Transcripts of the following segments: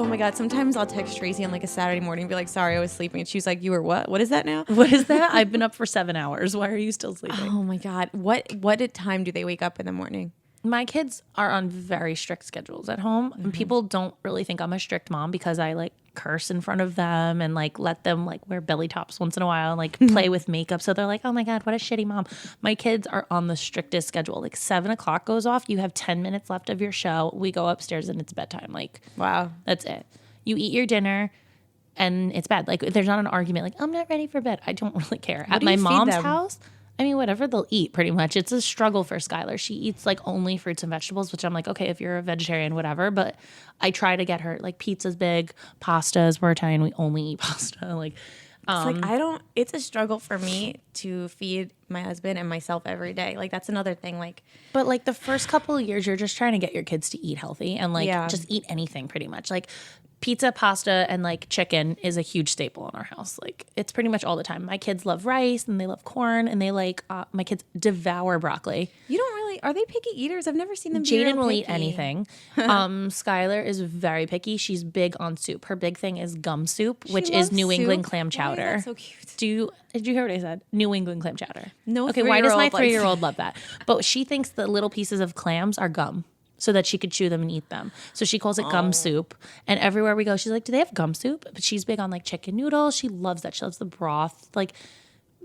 my God. Sometimes I'll text Tracy on like a Saturday morning and be like, sorry, I was sleeping. And she's like, you were what? What is that now? What is that? I've been up for 7 hours. Why are you still sleeping? Oh my God. What time do they wake up in the morning? My kids are on very strict schedules at home. And people don't really think I'm a strict mom because I like curse in front of them and like let them like wear belly tops once in a while and like play with makeup. So they're like, oh my God, what a shitty mom. My kids are on the strictest schedule. Like 7 o'clock goes off. You have 10 minutes left of your show. We go upstairs and it's bedtime. Like, wow, that's it. You eat your dinner and it's bed. Like there's not an argument like, I'm not ready for bed. I don't really care. At my mom's house, I mean, whatever they'll eat pretty much. It's a struggle for Skylar. She eats like only fruits and vegetables, which I'm like, okay, if you're a vegetarian, whatever. But I try to get her like pizza's big, pastas. We're Italian. We only eat pasta. Like, it's like it's a struggle for me to feed my husband and myself every day. Like that's another thing. Like, but like the first couple of years, you're just trying to get your kids to eat healthy and like just eat anything pretty much. Like pizza, pasta, and like chicken is a huge staple in our house. Like it's pretty much all the time. My kids love rice and they love corn and they like, my kids devour broccoli. You don't really, are they picky eaters? I've never seen them be Jaden real will picky. eat anything. Skylar is very picky. She's big on soup. Her big thing is gum soup, which is New England clam chowder. Why is that so cute? Did you hear what I said? New England clam chowder. No. Okay, why does my 3-year-old love that? But she thinks the little pieces of clams are gum, so that she could chew them and eat them. So she calls it gum soup. And everywhere we go, she's like, do they have gum soup? But she's big on like chicken noodles. She loves that. She loves the broth. Like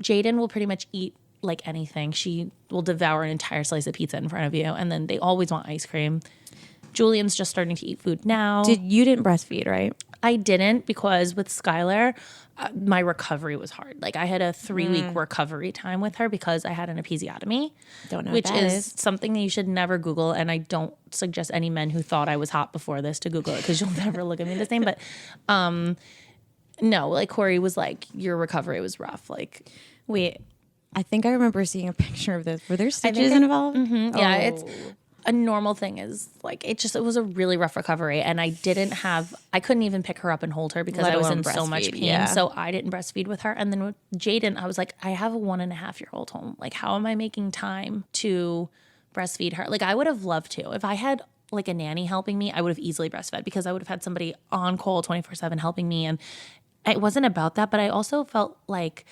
Jaden will pretty much eat like anything. She will devour an entire slice of pizza in front of you. And then they always want ice cream. Julian's just starting to eat food now. You didn't breastfeed, right? I didn't because with Skylar, my recovery was hard. Like I had a 3-week recovery time with her because I had an episiotomy. Don't know which what that is something that you should never Google. And I don't suggest any men who thought I was hot before this to Google it because you'll never look at me the same. But no, like Corey was like, your recovery was rough. Like, wait, I think I remember seeing a picture of this. Were there stitches involved? Mm-hmm, yeah, it's a normal thing is like it was a really rough recovery and I couldn't even pick her up and hold her because I was in so much pain. Yeah. So I didn't breastfeed with her. And then with Jaden, I was like, I have a 1.5-year-old home. Like, how am I making time to breastfeed her? Like, I would have loved to. If I had like a nanny helping me, I would have easily breastfed because I would have had somebody on call 24/7 helping me. And it wasn't about that, but I also felt like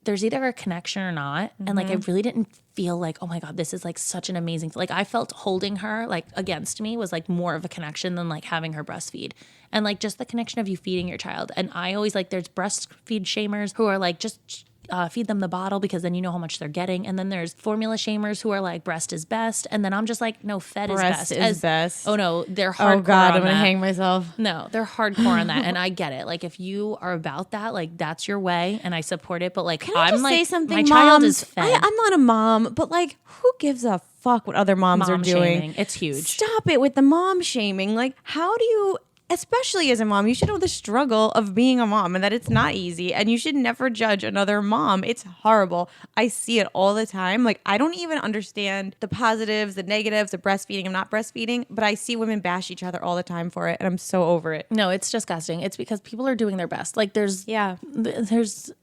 there's either a connection or not. And like, I really didn't feel like, oh my God, this is like such an amazing, like I felt holding her like against me was like more of a connection than like having her breastfeed. And like just the connection of you feeding your child. And I always like, there's breastfeed shamers who are like, just feed them the bottle because then you know how much they're getting. And then there's formula shamers who are like, breast is best. And then I'm just like, no, fed breast is best. Is best. Oh no, they're hardcore. Oh God, I'm going to hang myself. No, they're hardcore on that. And I get it. Like if you are about that, like that's your way and I support it. But like, Can I just say something? My child is fed. I'm not a mom, but like who gives a fuck what other moms are doing? Shaming. It's huge. Stop it with the mom shaming. Like how do you, especially as a mom, you should know the struggle of being a mom and that it's not easy and you should never judge another mom. It's horrible. I see it all the time. Like I don't even understand the positives, the negatives, the breastfeeding and not breastfeeding, but I see women bash each other all the time for it and I'm so over it. No, it's disgusting. It's because people are doing their best. Like there's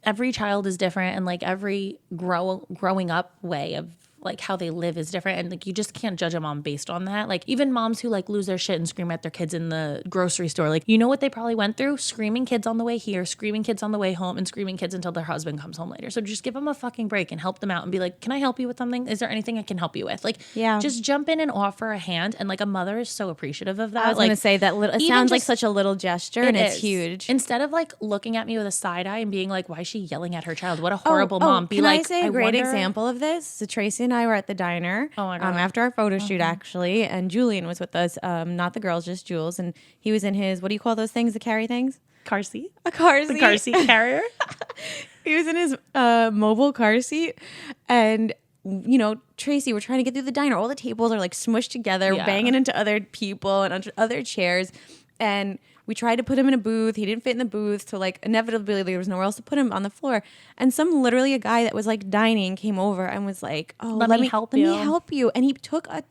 every child is different and like every growing up way of like how they live is different and like you just can't judge a mom based on that. Like even moms who like lose their shit and scream at their kids in the grocery store, like you know what they probably went through? Screaming kids on the way here, screaming kids on the way home, and screaming kids until their husband comes home later. So just give them a fucking break and help them out and be like, can I help you with something? Is there anything I can help you with? Like just jump in and offer a hand. And like a mother is so appreciative of that. I was like, gonna say that it sounds like such a little gesture and it's huge. Instead of like looking at me with a side eye and being like, why is she yelling at her child? What a horrible mom. Be can like, I say a great example of this? So Tracy and I were at the diner. Oh my God. After our photo shoot, actually, and Julian was with us. Not the girls, just Jules, and he was in his, what do you call those things that carry things? Car seat. A car seat. The car seat carrier. He was in his mobile car seat, and you know, Tracy, we're trying to get through the diner. All the tables are like smushed together, banging into other people and under other chairs, and we tried to put him in a booth. He didn't fit in the booth. So like inevitably there was nowhere else to put him on the floor. And literally a guy that was like dining came over and was like, oh, let me help you. And he took a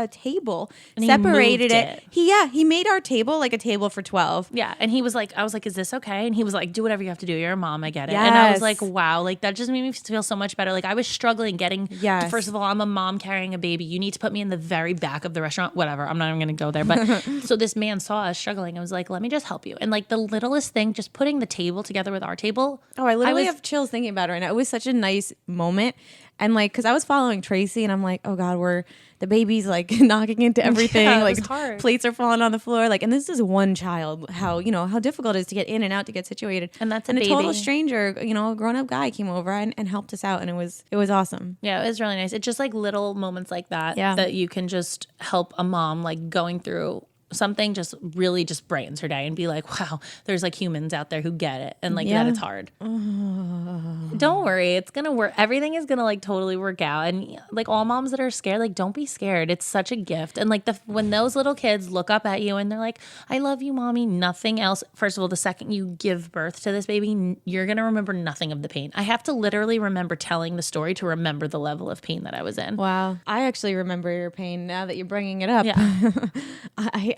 table, and separated it. He made our table like a table for 12. Yeah. And he was like, I was like, is this okay? And he was like, do whatever you have to do. You're a mom. I get it. Yes. And I was like, wow, like that just made me feel so much better. Like I was struggling getting, first of all, I'm a mom carrying a baby. You need to put me in the very back of the restaurant, whatever. I'm not even going to go there. But so this man saw us struggling and was like, let me just help you. And like the littlest thing, just putting the table together with our table. Oh, I literally have chills thinking about it right now. It was such a nice moment. And like, cause I was following Tracy and I'm like, oh God, the baby's like knocking into everything. Yeah, like it was hard. Plates are falling on the floor. Like, and this is one child, how difficult it is to get in and out, to get situated. And that's a total stranger, a grown up guy came over and helped us out. And it was awesome. Yeah, it was really nice. It's just like little moments like that that you can just help a mom like going through something, just really just brightens her day and be like, wow, there's like humans out there who get it and like that it's hard. Don't worry, it's gonna work. Everything is gonna like totally work out. And like all moms that are scared, like don't be scared. It's such a gift. And like when those little kids look up at you and they're like, I love you, mommy, nothing else. First of all, the second you give birth to this baby, you're gonna remember nothing of the pain. I have to literally remember telling the story to remember the level of pain that I was in. Wow, I actually remember your pain now that you're bringing it up. Yeah.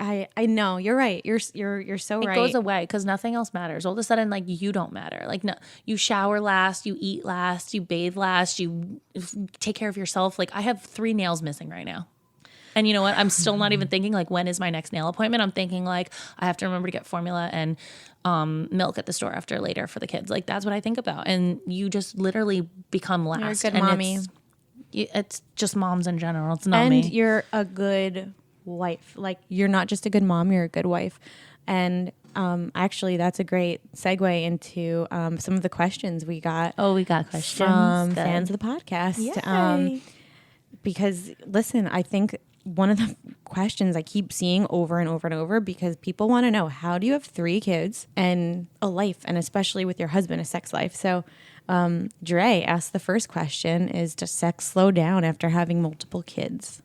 I know, you're right. You're so right. It goes away because nothing else matters. All of a sudden, like you don't matter. Like no, you shower last, you eat last, you bathe last, you take care of yourself. Like I have 3 nails missing right now. And you know what? I'm still not even thinking like when is my next nail appointment. I'm thinking like I have to remember to get formula and milk at the store later for the kids. Like that's what I think about. And you just literally become last. You're a good mommy. It's just moms in general. It's not me. And you're a good wife. Like you're not just a good mom, you're a good wife. And actually that's a great segue into some of the questions we got. Oh, we got questions from fans of the podcast. Yay. Because listen, I think one of the questions I keep seeing over and over and over, because people want to know, how do you have 3 kids and a life, and especially with your husband, a sex life? So Dre asked the first question, is does sex slow down after having multiple kids?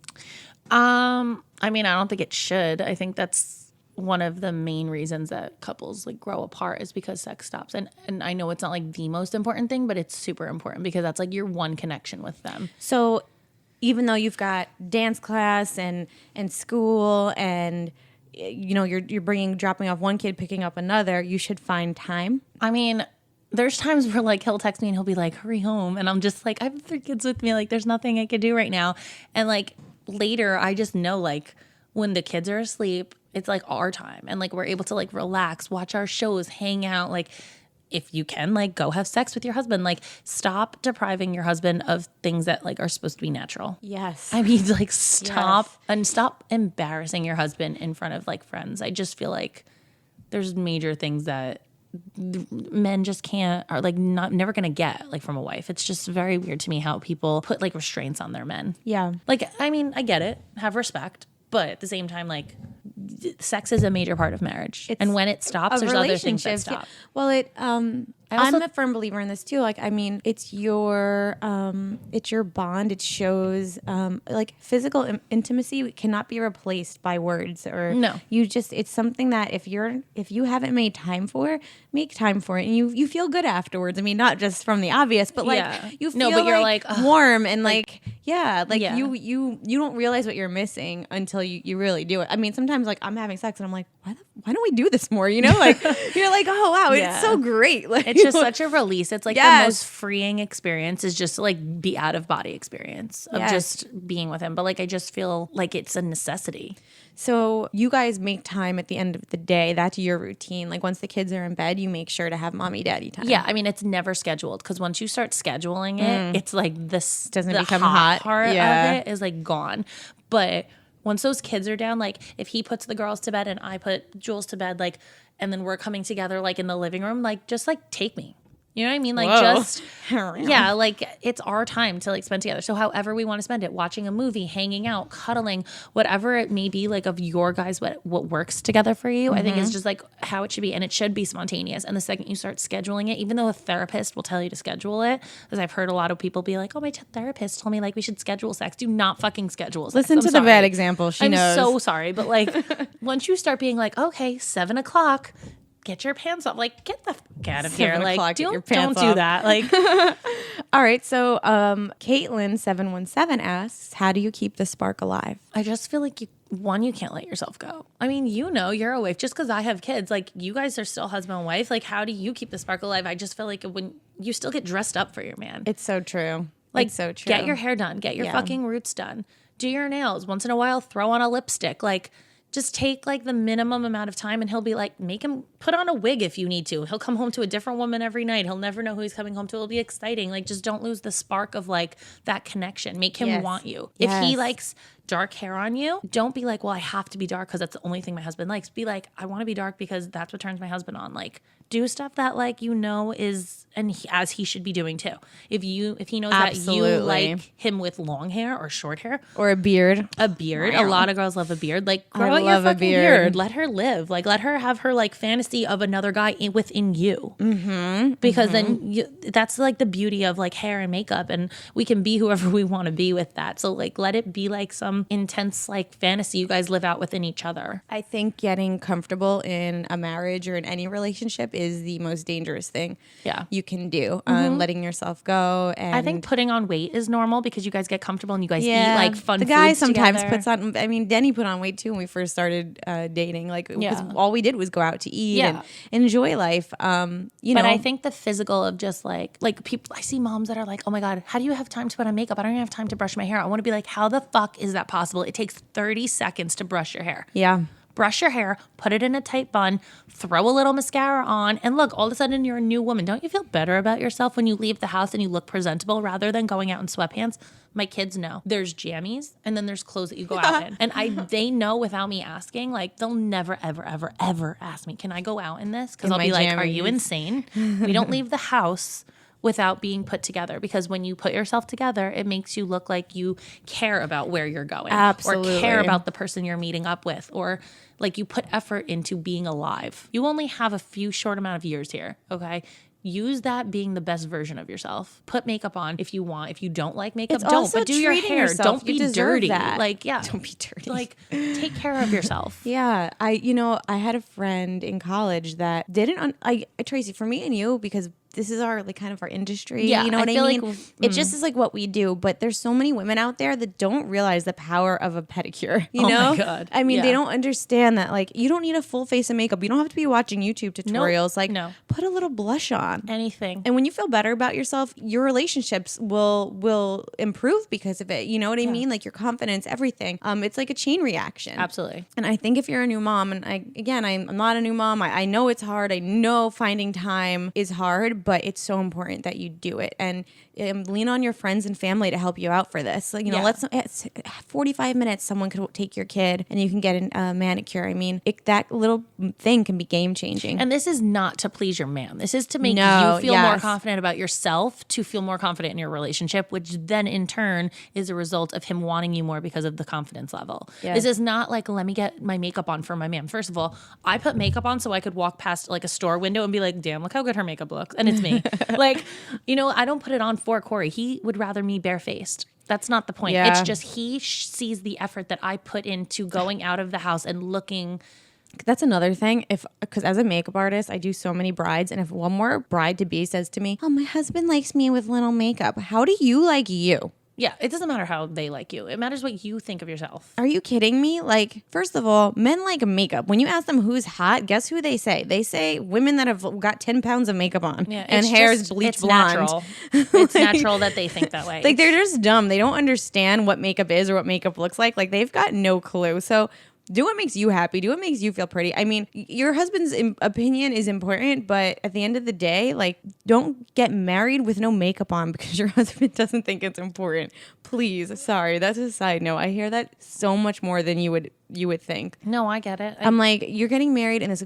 I mean, I don't think it should. I think that's one of the main reasons that couples like grow apart is because sex stops. And I know it's not like the most important thing, but it's super important because that's like your one connection with them. So even though you've got dance class and school and you're dropping off one kid, picking up another, you should find time. I mean, there's times where like he'll text me and he'll be like, hurry home. And I'm just like, I have 3 kids with me. Like there's nothing I could do right now. And like later I just know like when the kids are asleep, it's like our time. And like we're able to like relax, watch our shows, hang out. Like if you can, like go have sex with your husband. Like stop depriving your husband of things that like are supposed to be natural. Yes. I mean, like stop and stop embarrassing your husband in front of like friends. I just feel like there's major things that men just are like never gonna get like from a wife. It's just very weird to me how people put like restraints on their men. Yeah. Like, I mean, I get it. Have respect. But at the same time, like sex is a major part of marriage. And when it stops, there's other things that stop. Yeah. Well, I'm a firm believer in this too. Like, I mean, it's your bond. It shows like physical intimacy cannot be replaced by words or no. It's something that if you haven't made time for, make time for it, and you feel good afterwards. I mean, not just from the obvious, but like you feel you're like warm and you don't realize what you're missing until you really do it. I mean, sometimes like I'm having sex and I'm like, why don't we do this more? Like you're like, oh wow, it's so great. Like it's just such a release. It's like the most freeing experience is just to like be out of body experience of just being with him. But like I just feel like it's a necessity. So you guys make time at the end of the day. That's your routine. Like once the kids are in bed, you make sure to have mommy daddy time. Yeah, I mean it's never scheduled because once you start scheduling it, it's like this doesn't become hot part of it is like gone. But once those kids are down, like if he puts the girls to bed and I put Jules to bed, like, and then we're coming together like in the living room, like just like take me. You know what I mean? Like just, yeah, like it's our time to like spend together. So however we want to spend it, watching a movie, hanging out, cuddling, whatever it may be, like of your guys, what works together for you, I think is just like how it should be. And it should be spontaneous. And the second you start scheduling it, even though a therapist will tell you to schedule it, because I've heard a lot of people be like, oh, my therapist told me like we should schedule sex. Do not fucking schedule sex. Listen to the bad example. She knows. I'm so sorry. But like once you start being like, okay, 7:00, get your pants off. Like, get the fuck out of here. Like, don't do that. Like, all right. So, Caitlin717 asks, how do you keep the spark alive? I just feel like you can't let yourself go. I mean, you're a wife. Just because I have kids, like, you guys are still husband and wife. Like, how do you keep the spark alive? I just feel like when you still get dressed up for your man. It's so true. Like, it's so true. Get your hair done. Get your fucking roots done. Do your nails. Once in a while, throw on a lipstick. Like, just take like the minimum amount of time, and he'll be like, make him put on a wig if you need to. He'll come home to a different woman every night. He'll never know who he's coming home to. It'll be exciting. Like, just don't lose the spark of like that connection. Make him want you. If he likes dark hair on you, don't be like, well, I have to be dark because that's the only thing my husband likes. Be like, I want to be dark because that's what turns my husband on. Like, do stuff that like is, and as he should be doing too. If he knows that you like him with long hair or short hair or a beard. A lot of girls love a beard. Like, grow out your fucking beard. Let her live. Like, let her have her like fantasy of another guy within you. Because then that's like the beauty of like hair and makeup, and we can be whoever we want to be with that. So like, let it be like some intense like fantasy you guys live out within each other. I think getting comfortable in a marriage or in any relationship is the most dangerous thing you can do. Letting yourself go. And I think putting on weight is normal because you guys get comfortable and you guys eat like fun foods. The guy sometimes together. puts on, I mean, Denny put on weight too when we first started dating. Like, because all we did was go out to eat and enjoy life. But I think the physical of just like people, I see moms that are like, oh my God, how do you have time to put on makeup? I don't even have time to brush my hair. I want to be like, how the fuck is that possible? It takes 30 seconds to brush your hair. Yeah. Brush your hair, put it in a tight bun, throw a little mascara on, and look, all of a sudden you're a new woman. Don't you feel better about yourself when you leave the house and you look presentable rather than going out in sweatpants? My kids know. There's jammies and then there's clothes that you go out in. And they know without me asking, like they'll never, ever, ever, ever ask me, can I go out in this? Because I'll be like, are you insane? We don't leave the house without being put together, because when you put yourself together, it makes you look like you care about where you're going. Absolutely. Or care about the person you're meeting up with, or like you put effort into being alive. You only have a few short amount of years here, okay? Use that being the best version of yourself. Put makeup on if you want. If you don't like makeup, don't. But do your hair. Yourself. Don't be dirty. That. Like, don't be dirty. Like, take care of yourself. Yeah. I had a friend in college that didn't, Tracy, for me and you, because this is our like kind of our industry. Yeah, you know what I mean? Like, it just is like what we do. But there's so many women out there that don't realize the power of a pedicure. You know? My God. I mean, they don't understand that like you don't need a full face of makeup. You don't have to be watching YouTube tutorials. Put a little blush on. Anything. And when you feel better about yourself, your relationships will improve because of it. You know what I mean? Like your confidence, everything. It's like a chain reaction. Absolutely. And I think if you're a new mom, and I'm not a new mom. I know it's hard. I know finding time is hard. But it's so important that you do it, and lean on your friends and family to help you out for this. Like, it's 45 minutes. Someone could take your kid, and you can get a manicure. I mean, that little thing can be game changing. And this is not to please your man. This is to make you feel more confident about yourself, to feel more confident in your relationship, which then in turn is a result of him wanting you more because of the confidence level. Yes. This is not like, let me get my makeup on for my man. First of all, I put makeup on so I could walk past like a store window and be like, damn, look how good her makeup looks. And it's me. Like, I don't put it on for Corey. He would rather me barefaced. That's not the point. Yeah. It's just he sees the effort that I put into going out of the house and looking. That's another thing. Because as a makeup artist, I do so many brides. And if one more bride to be says to me, oh, my husband likes me with little makeup. How do you like you? Yeah, it doesn't matter how they like you. It matters what you think of yourself. Are you kidding me? Like, first of all, men like makeup. When you ask them who's hot, guess who they say? They say women that have got 10 pounds of makeup on and hair is bleach blonde. Natural. It's natural that they think that way. Like, they're just dumb. They don't understand what makeup is or what makeup looks like. Like, they've got no clue. So do what makes you happy. Do what makes you feel pretty. I mean, your husband's opinion is important, but at the end of the day, like, don't get married with no makeup on because your husband doesn't think it's important. Please. Sorry, that's a side note. I hear that so much more than you would think. No, I get it. I'm like, you're getting married in this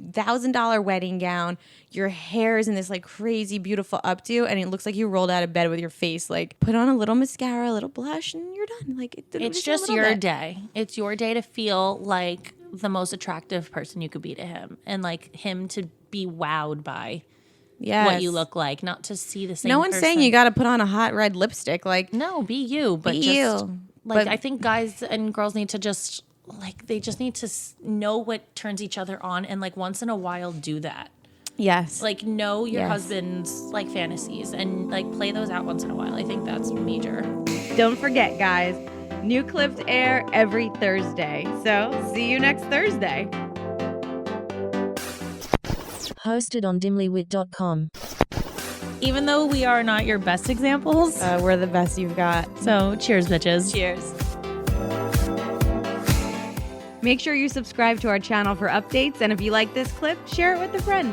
$1,000 wedding gown. Your hair is in this like crazy beautiful updo, and it looks like you rolled out of bed with your face. Like, put on a little mascara, a little blush, and you're done. Like, it's just your day. It's your day to feel like the most attractive person you could be to him, and like him to be wowed by what you look like, not to see the same. No one's saying you got to put on a hot red lipstick. Like, no, be you, but I think guys and girls need to just. Like, they just need to know what turns each other on, and like once in a while do that. Yes. Like, know your husband's like fantasies and like play those out once in a while. I think that's major. Don't forget, guys, new clips air every Thursday. So see you next Thursday. Hosted on dimlywit.com. Even though we are not your best examples, we're the best you've got. So cheers, bitches. Cheers. Make sure you subscribe to our channel for updates, and if you like this clip, share it with a friend.